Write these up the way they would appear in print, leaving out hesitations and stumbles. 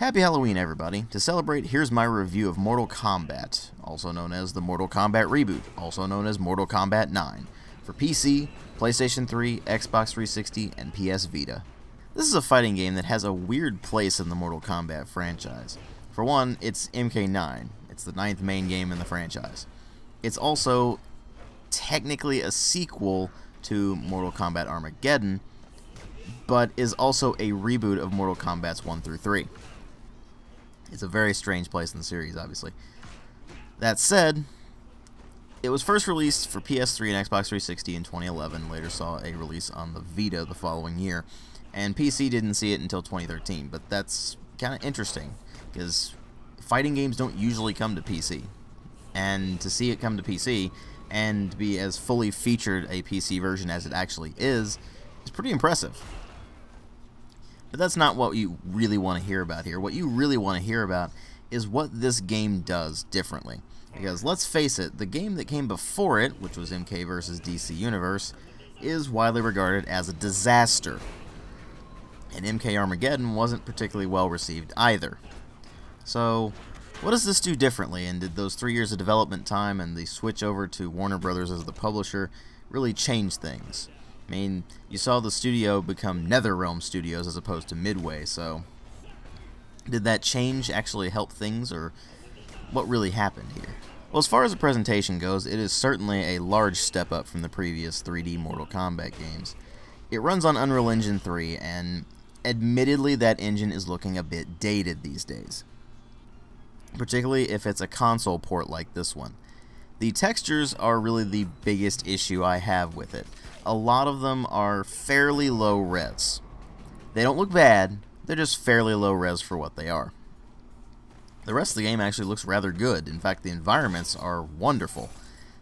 Happy Halloween, everybody. To celebrate, here's my review of Mortal Kombat, also known as the Mortal Kombat reboot, also known as Mortal Kombat 9, for PC, PlayStation 3, Xbox 360, and PS Vita. This is a fighting game that has a weird place in the Mortal Kombat franchise. For one, it's MK9. It's the 9th main game in the franchise. It's also technically a sequel to Mortal Kombat Armageddon, but is also a reboot of Mortal Kombat's 1 through 3. It's a very strange place in the series, obviously. That said, it was first released for PS3 and Xbox 360 in 2011, later saw a release on the Vita the following year, and PC didn't see it until 2013, but that's kind of interesting, because fighting games don't usually come to PC, and to see it come to PC, and be as fully featured a PC version as it actually is pretty impressive. But that's not what you really want to hear about here. What you really want to hear about is what this game does differently. Because let's face it, the game that came before it, which was MK vs. DC Universe, is widely regarded as a disaster. And MK Armageddon wasn't particularly well received either. So, what does this do differently, and did those 3 years of development time and the switch over to Warner Brothers as the publisher really change things? I mean, you saw the studio become NetherRealm Studios as opposed to Midway, so did that change actually help things, or what really happened here? Well, as far as the presentation goes, it is certainly a large step up from the previous 3D Mortal Kombat games. It runs on Unreal Engine 3, and admittedly that engine is looking a bit dated these days, particularly if it's a console port like this one. The textures are really the biggest issue I have with it. A lot of them are fairly low res. They don't look bad, they're just fairly low res for what they are. The rest of the game actually looks rather good. In fact, the environments are wonderful.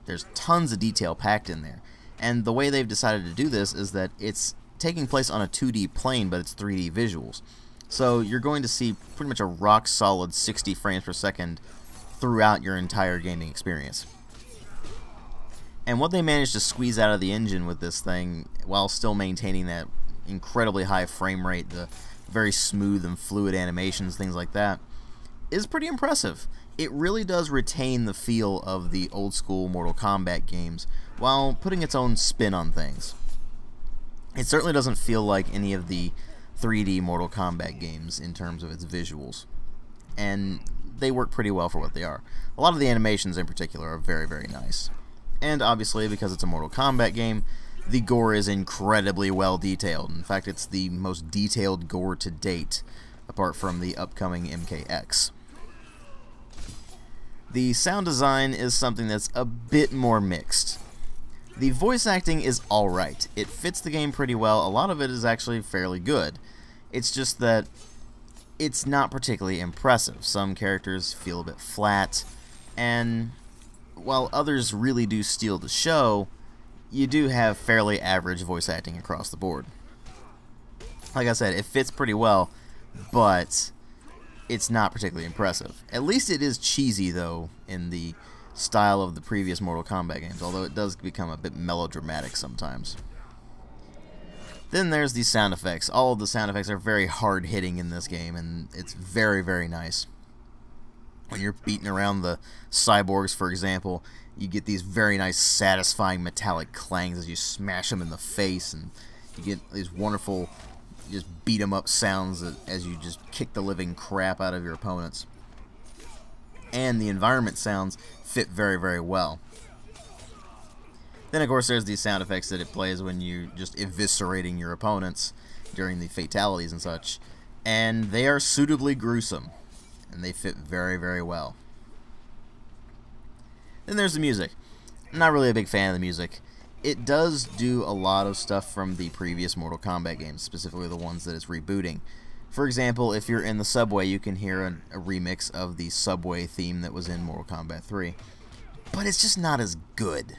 There's tons of detail packed in there. And the way they've decided to do this is that it's taking place on a 2D plane, but it's 3D visuals. So you're going to see pretty much a rock-solid 60 frames per second throughout your entire gaming experience. And what they managed to squeeze out of the engine with this thing, while still maintaining that incredibly high frame rate, the very smooth and fluid animations, things like that, is pretty impressive. It really does retain the feel of the old school Mortal Kombat games, while putting its own spin on things. It certainly doesn't feel like any of the 3D Mortal Kombat games in terms of its visuals, and they work pretty well for what they are. A lot of the animations in particular are very, very nice. And obviously, because it's a Mortal Kombat game, the gore is incredibly well detailed. In fact, it's the most detailed gore to date, apart from the upcoming MKX. The sound design is something that's a bit more mixed. The voice acting is alright. It fits the game pretty well. A lot of it is actually fairly good. It's just that it's not particularly impressive. Some characters feel a bit flat, and while others really do steal the show, you do have fairly average voice acting across the board. Like I said, it fits pretty well, but it's not particularly impressive. At least it is cheesy, though, in the style of the previous Mortal Kombat games, although it does become a bit melodramatic sometimes. Then there's the sound effects. All of the sound effects are very hard-hitting in this game, and it's very, very nice. When you're beating around the cyborgs, for example, you get these very nice, satisfying metallic clangs as you smash them in the face, and you get these wonderful, just beat 'em up sounds as you just kick the living crap out of your opponents. And the environment sounds fit very, very well. Then, of course, there's these sound effects that it plays when you're just eviscerating your opponents during the fatalities and such, and they are suitably gruesome, and they fit very, very well. Then there's the music. I'm not really a big fan of the music. It does do a lot of stuff from the previous Mortal Kombat games, specifically the ones that it's rebooting. For example, if you're in the subway, you can hear a remix of the subway theme that was in Mortal Kombat 3. But it's just not as good.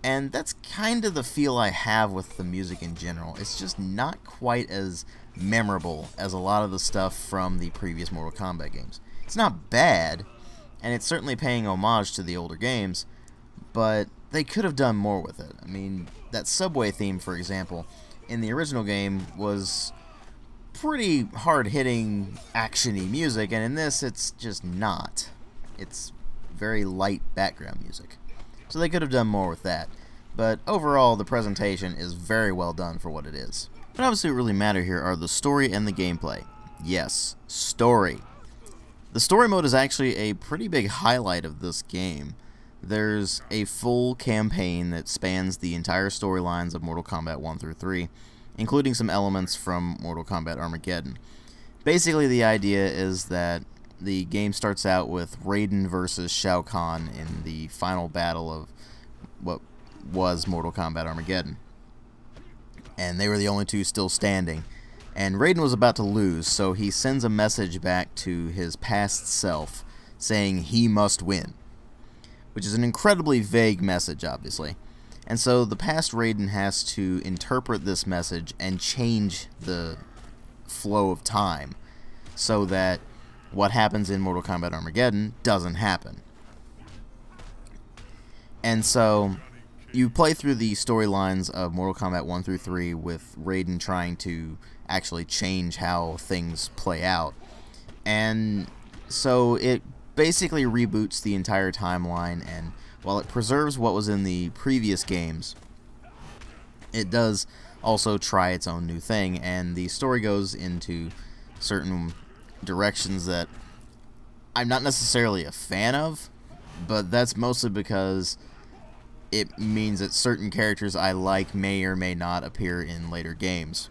And that's kind of the feel I have with the music in general. It's just not quite as memorable as a lot of the stuff from the previous Mortal Kombat games. It's not bad, and it's certainly paying homage to the older games, but they could have done more with it. I mean, that subway theme, for example, in the original game was pretty hard-hitting, action-y music, and in this it's just not. It's very light background music. So they could have done more with that. But overall, the presentation is very well done for what it is. But obviously what really matter here are the story and the gameplay. Yes, story. The story mode is actually a pretty big highlight of this game. There's a full campaign that spans the entire storylines of Mortal Kombat 1 through 3, including some elements from Mortal Kombat Armageddon. Basically, the idea is that the game starts out with Raiden versus Shao Kahn in the final battle of what was Mortal Kombat Armageddon. And they were the only two still standing. And Raiden was about to lose, so he sends a message back to his past self saying he must win. Which is an incredibly vague message, obviously. And so the past Raiden has to interpret this message and change the flow of time so that what happens in Mortal Kombat Armageddon doesn't happen. And so you play through the storylines of Mortal Kombat 1 through 3 with Raiden trying to actually change how things play out. And so it basically reboots the entire timeline, and while it preserves what was in the previous games, it does also try its own new thing, and the story goes into certain directions that I'm not necessarily a fan of, but that's mostly because it means that certain characters I like may or may not appear in later games.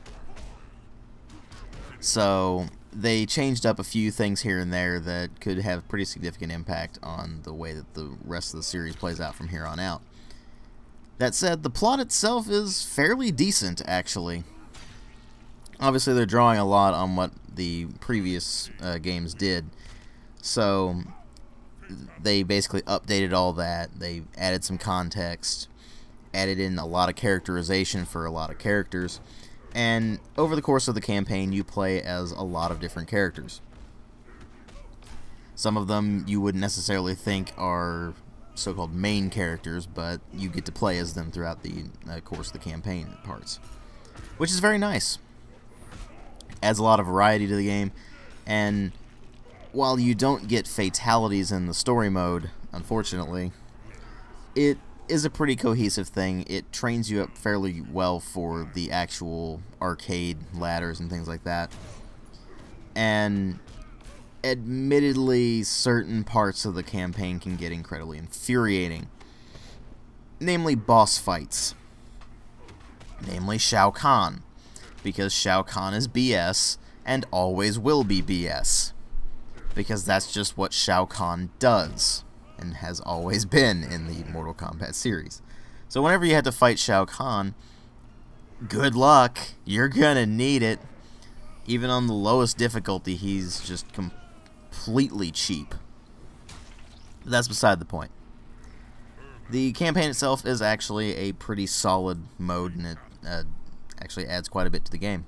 So they changed up a few things here and there that could have pretty significant impact on the way that the rest of the series plays out from here on out. That said, the plot itself is fairly decent, actually. Obviously, they're drawing a lot on what the previous games did, so they basically updated all that. They added some context, added in a lot of characterization for a lot of characters, and over the course of the campaign, you play as a lot of different characters. Some of them you wouldn't necessarily think are so-called main characters, but you get to play as them throughout the course of the campaign parts, which is very nice. Adds a lot of variety to the game, and while you don't get fatalities in the story mode, unfortunately, it is a pretty cohesive thing. It trains you up fairly well for the actual arcade ladders and things like that. And admittedly, certain parts of the campaign can get incredibly infuriating. Namely, boss fights. Namely, Shao Kahn. Because Shao Kahn is BS, and always will be BS. Because that's just what Shao Kahn does, and has always been in the Mortal Kombat series. So whenever you have to fight Shao Kahn, good luck. You're gonna need it. Even on the lowest difficulty, he's just completely cheap. But that's beside the point. The campaign itself is actually a pretty solid mode, and it actually adds quite a bit to the game.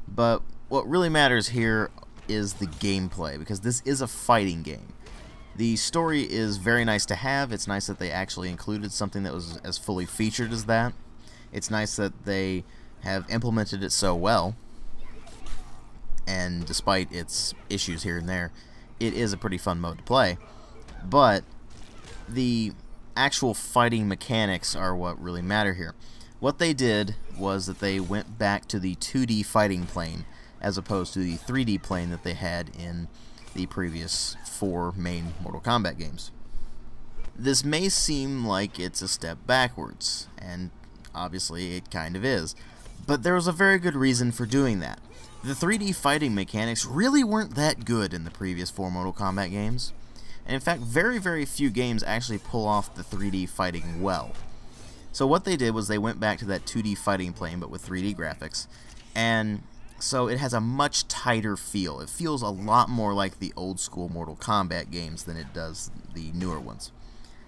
But what really matters here is the gameplay, because this is a fighting game. The story is very nice to have. It's nice that they actually included something that was as fully featured as that. It's nice that they have implemented it so well, and despite its issues here and there, it is a pretty fun mode to play. But the actual fighting mechanics are what really matter here. What they did was that they went back to the 2D fighting plane as opposed to the 3D plane that they had in the previous 4 main Mortal Kombat games. This may seem like it's a step backwards, and obviously it kind of is, but there was a very good reason for doing that. The 3D fighting mechanics really weren't that good in the previous 4 Mortal Kombat games, and in fact very few games actually pull off the 3D fighting well. So what they did was they went back to that 2D fighting plane but with 3D graphics, and so it has a much tighter feel. It feels a lot more like the old school Mortal Kombat games than it does the newer ones.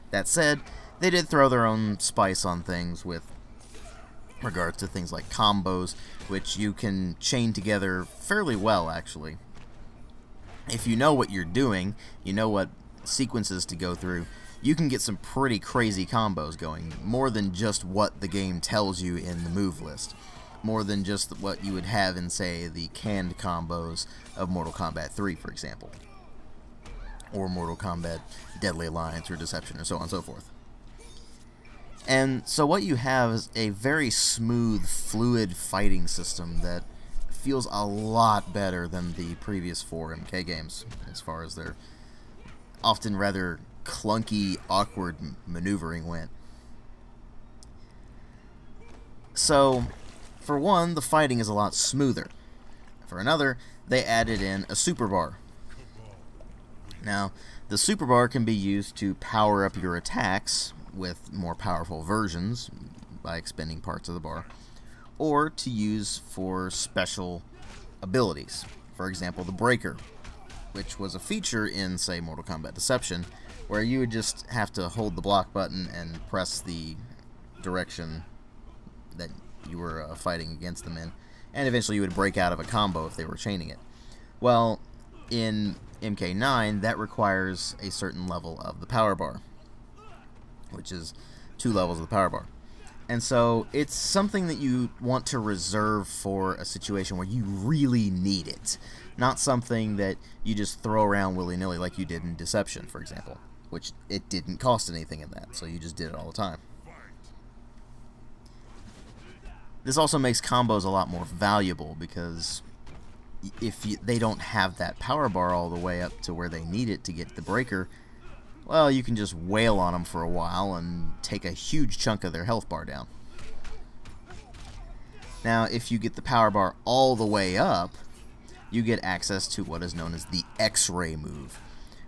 That said, they did throw their own spice on things with regards to things like combos, which you can chain together fairly well, actually. If you know what you're doing, you know what sequences to go through, you can get some pretty crazy combos going, more than just what the game tells you in the move list. more than just what you would have in, say, the canned combos of Mortal Kombat 3, for example, or Mortal Kombat Deadly Alliance or Deception, or so on and so forth. And so what you have is a very smooth, fluid fighting system that feels a lot better than the previous 4 MK games, as far as their often rather clunky, awkward maneuvering went. So, for one, the fighting is a lot smoother. For another, they added in a super bar. Now, the super bar can be used to power up your attacks with more powerful versions by expending parts of the bar, or to use for special abilities. For example, the breaker, which was a feature in, say, Mortal Kombat Deception, where you would just have to hold the block button and press the direction that you were fighting against them in, and eventually you would break out of a combo if they were chaining it. Well, in MK9, that requires a certain level of the power bar, which is 2 levels of the power bar. And so it's something that you want to reserve for a situation where you really need it, not something that you just throw around willy-nilly like you did in Deception, for example, which it didn't cost anything in that, so you just did it all the time. This also makes combos a lot more valuable, because if they don't have that power bar all the way up to where they need it to get the breaker, well, you can just wail on them for a while and take a huge chunk of their health bar down. Now, if you get the power bar all the way up, you get access to what is known as the X-ray move,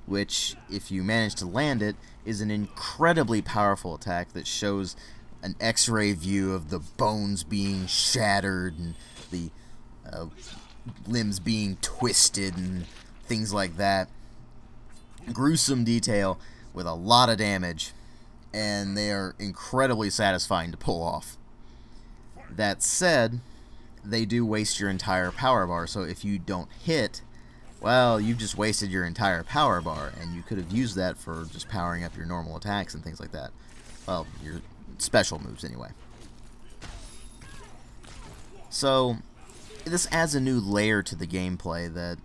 which, if you manage to land it, is an incredibly powerful attack that shows an X-ray view of the bones being shattered and the limbs being twisted and things like that. Gruesome detail with a lot of damage, and they are incredibly satisfying to pull off. That said, they do waste your entire power bar, so if you don't hit, well, you've just wasted your entire power bar, and you could have used that for just powering up your normal attacks and things like that. Well, your special moves anyway. So this adds a new layer to the gameplay that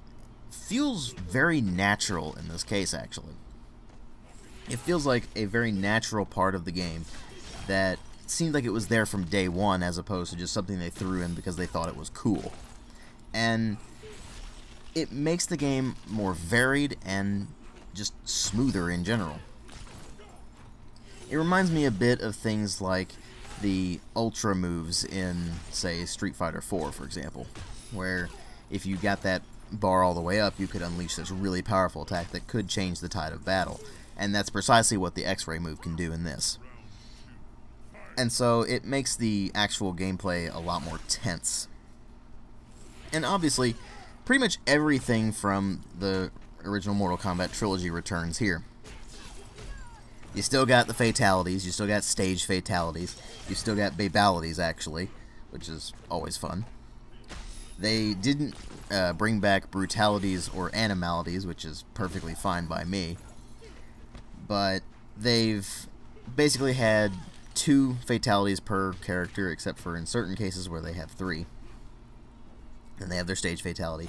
feels very natural in this case, actually. It feels like a very natural part of the game that seemed like it was there from day one, as opposed to just something they threw in because they thought it was cool. And it makes the game more varied and just smoother in general. It reminds me a bit of things like the Ultra moves in, say, Street Fighter 4, for example, where if you got that bar all the way up, you could unleash this really powerful attack that could change the tide of battle. And that's precisely what the X-ray move can do in this. And so it makes the actual gameplay a lot more tense. And obviously, pretty much everything from the original Mortal Kombat trilogy returns here. You still got the fatalities, you still got stage fatalities, you still got babalities, actually, which is always fun. They didn't bring back brutalities or animalities, which is perfectly fine by me. But they've basically had 2 fatalities per character, except for in certain cases where they have 3. And they have their stage fatality.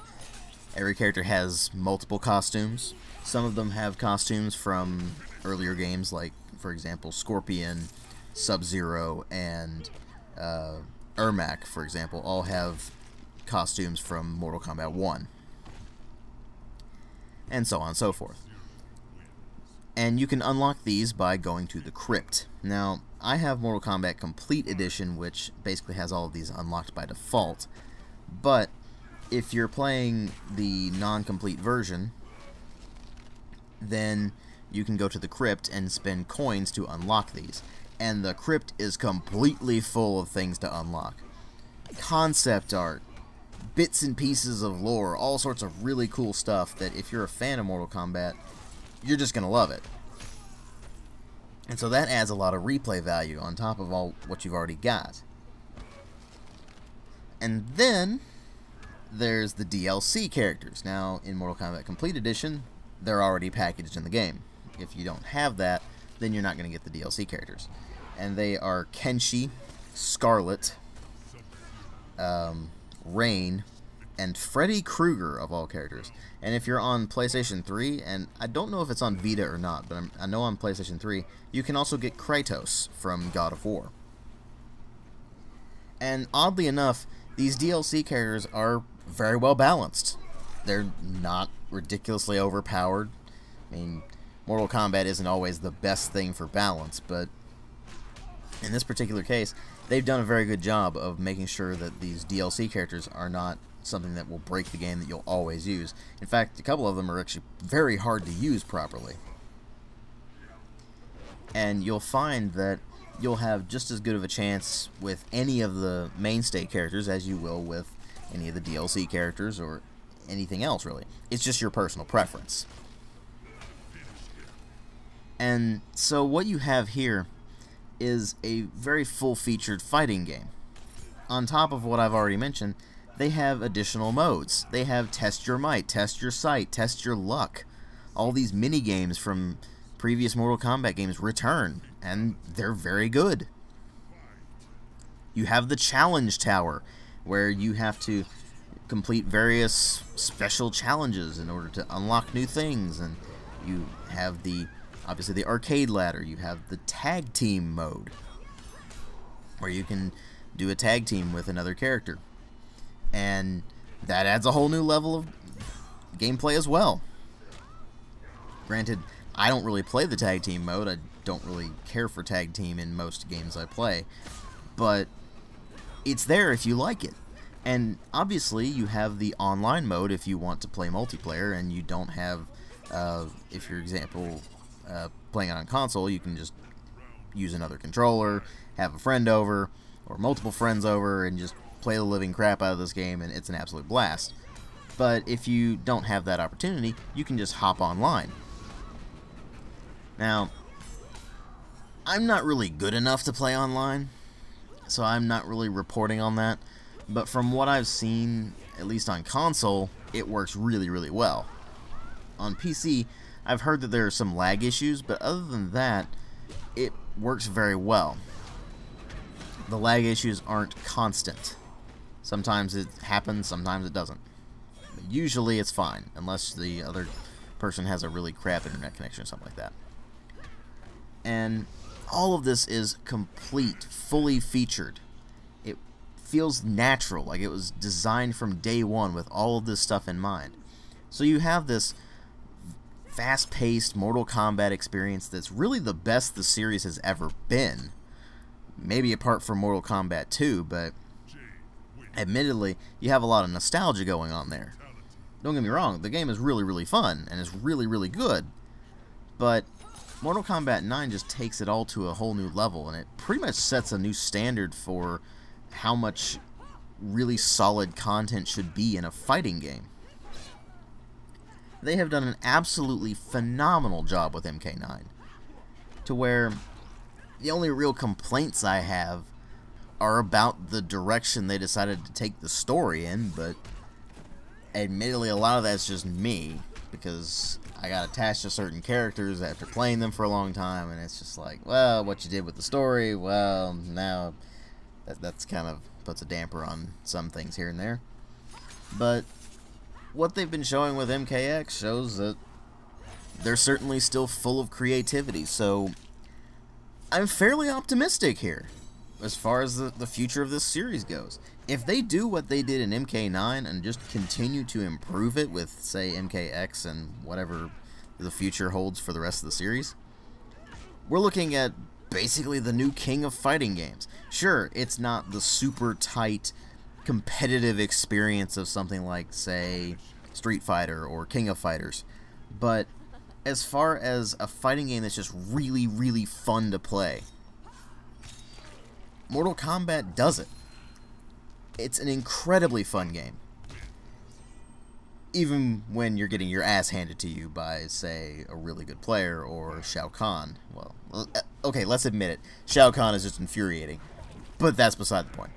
Every character has multiple costumes. Some of them have costumes from earlier games, like, for example, Scorpion, Sub-Zero, and Ermac, for example, all have costumes from Mortal Kombat 1. And so on and so forth. And you can unlock these by going to the Crypt. Now, I have Mortal Kombat Complete Edition, which basically has all of these unlocked by default. But if you're playing the non-complete version, then you can go to the Crypt and spend coins to unlock these. And the Crypt is completely full of things to unlock. Concept art, bits and pieces of lore, all sorts of really cool stuff that if you're a fan of Mortal Kombat, you're just going to love it. And so that adds a lot of replay value on top of all what you've already got. And then there's the DLC characters. Now, in Mortal Kombat Complete Edition, they're already packaged in the game. If you don't have that, then you're not going to get the DLC characters. And they are Kenshi, Scarlet, Rain, and Freddy Krueger, of all characters. And if you're on PlayStation 3, and I don't know if it's on Vita or not, but I know on PlayStation 3, you can also get Kratos from God of War. And oddly enough, these DLC characters are very well balanced. They're not ridiculously overpowered. I mean, Mortal Kombat isn't always the best thing for balance, but in this particular case, they've done a very good job of making sure that these DLC characters are not something that will break the game that you'll always use. In fact, a couple of them are actually very hard to use properly. And you'll find that you'll have just as good of a chance with any of the mainstay characters as you will with any of the DLC characters or anything else, really. It's just your personal preference. And so what you have here is a very full-featured fighting game. On top of what I've already mentioned, they have additional modes. They have Test Your Might, Test Your Sight, Test Your Luck. All these mini-games from previous Mortal Kombat games return, and they're very good. You have the Challenge Tower, where you have to complete various special challenges in order to unlock new things, and you have obviously the arcade ladder. You have the tag team mode, where you can do a tag team with another character, and that adds a whole new level of gameplay as well. Granted, I don't really play the tag team mode. I don't really care for tag team in most games I play, but it's there if you like it. And obviously you have the online mode if you want to play multiplayer and you don't have, if for example, playing it on console, you can just use another controller, have a friend over, or multiple friends over, and just play the living crap out of this game, and it's an absolute blast. But if you don't have that opportunity, you can just hop online. Now, I'm not really good enough to play online, so I'm not really reporting on that, but from what I've seen, at least on console, it works really, really well. On PC, I've heard that there are some lag issues, but other than that, it works very well. The lag issues aren't constant. Sometimes it happens, sometimes it doesn't. But usually it's fine, unless the other person has a really crap internet connection or something like that. And all of this is complete, fully featured. It feels natural, like it was designed from day one with all of this stuff in mind. So you have this fast-paced Mortal Kombat experience that's really the best the series has ever been. Maybe apart from Mortal Kombat 2, but admittedly, you have a lot of nostalgia going on there. Don't get me wrong, the game is really, really fun, and it's really, really good, but Mortal Kombat 9 just takes it all to a whole new level, and it pretty much sets a new standard for how much really solid content should be in a fighting game. They have done an absolutely phenomenal job with MK9, to where the only real complaints I have are about the direction they decided to take the story in, but admittedly a lot of that's just me, because I got attached to certain characters after playing them for a long time, and it's just like, well, what you did with the story, well, now that's kind of puts a damper on some things here and there. But what they've been showing with MKX shows that they're certainly still full of creativity, so I'm fairly optimistic here as far as the future of this series goes. If they do what they did in MK9 and just continue to improve it with, say, MKX and whatever the future holds for the rest of the series, we're looking at basically the new king of fighting games. Sure, it's not the super tight, competitive experience of something like, say, Street Fighter or King of Fighters, but as far as a fighting game that's just really, really fun to play, Mortal Kombat does it. It's an incredibly fun game. Even when you're getting your ass handed to you by, say, a really good player or Shao Kahn. Well, okay, let's admit it. Shao Kahn is just infuriating. But that's beside the point.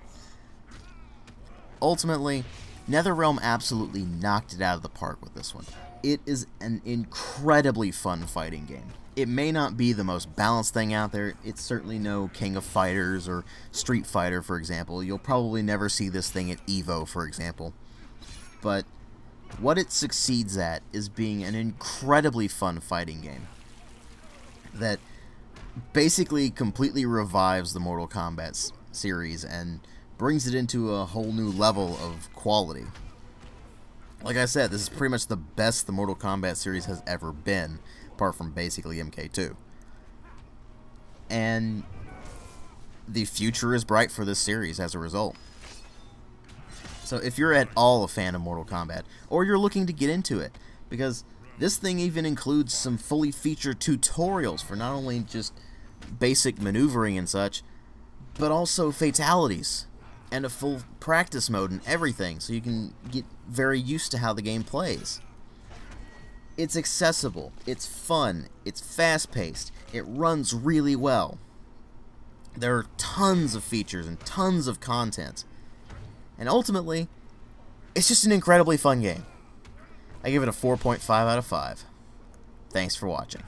Ultimately, NetherRealm absolutely knocked it out of the park with this one. It is an incredibly fun fighting game. It may not be the most balanced thing out there. It's certainly no King of Fighters or Street Fighter, for example. You'll probably never see this thing at EVO, for example. But what it succeeds at is being an incredibly fun fighting game that basically completely revives the Mortal Kombat series and brings it into a whole new level of quality. Like I said, this is pretty much the best the Mortal Kombat series has ever been, apart from basically MK2. And the future is bright for this series as a result. So if you're at all a fan of Mortal Kombat, or you're looking to get into it, because this thing even includes some fully featured tutorials for not only just basic maneuvering and such, but also fatalities, and a full practice mode and everything, so you can get very used to how the game plays. It's accessible, it's fun, it's fast-paced, it runs really well. There are tons of features and tons of content. And ultimately, it's just an incredibly fun game. I give it a 4.5 out of 5. Thanks for watching.